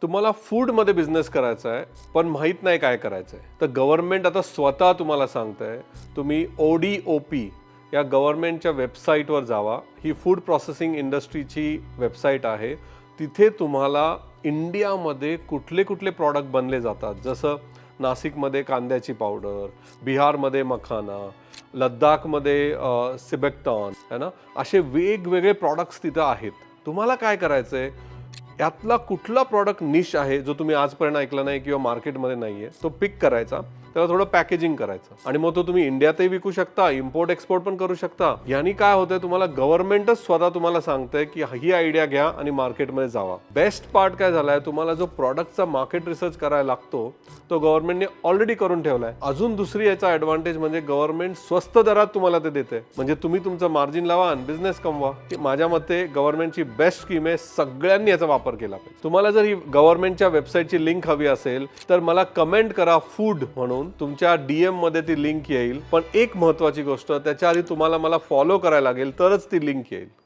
तुम्हाला फूडमध्ये बिझनेस करायचा आहे पण माहीत नाही काय करायचं आहे, तर गव्हर्नमेंट आता स्वतः तुम्हाला सांगतंय तुम्ही ODOP या गव्हर्नमेंटच्या वेबसाईटवर जावा. ही फूड प्रोसेसिंग इंडस्ट्रीची वेबसाईट आहे. तिथे तुम्हाला इंडियामध्ये कुठले कुठले प्रॉडक्ट बनले जातात, जसं नाशिकमध्ये कांद्याची पावडर, बिहारमध्ये मखाना, लद्दाखमध्ये सिबेक्टॉन है ना, असे वेगवेगळे प्रॉडक्ट्स तिथं आहेत. तुम्हाला काय करायचं आहे, यातला कुठला प्रॉडक्ट निश आहे जो तुम्ही आजपर्यंत ऐकला नाही किंवा मार्केटमध्ये नाहीये, तो पिक करायचा, त्याला थोडं पॅकेजिंग करायचं आणि मग तो तुम्ही इंडियातही विकू शकता, इम्पोर्ट एक्सपोर्ट पण करू शकता. यानी काय होतंय, तुम्हाला गव्हर्नमेंटच स्वतः तुम्हाला सांगतंय की ही आयडिया घ्या आणि मार्केटमध्ये जावा. बेस्ट पार्ट काय झालाय, तुम्हाला जो प्रॉडक्टचा मार्केट रिसर्च करायला लागतो तो गव्हर्नमेंटने ऑलरेडी करून ठेवलाय. अजून दुसरी याचा ॲडव्हान्टेज म्हणजे गव्हर्नमेंट स्वस्त दरात तुम्हाला ते देते, म्हणजे तुम्ही तुमचं मार्जिन लावा आणि बिझनेस कमवा. माझ्या मते गव्हर्नमेंटची बेस्ट स्कीम आहे, सगळ्यांनी याचा वापर केला पाहिजे. तुम्हाला जर ही गव्हर्नमेंटच्या वेबसाईटची लिंक हवी असेल तर मला कमेंट करा फूड म्हणून, तुमच्या DM मध्ये ती लिंक येईल. पण एक महत्त्वाची गोष्ट, त्याच्या आधी तुम्हाला मला फॉलो करायला लागेल तरच ती लिंक येईल.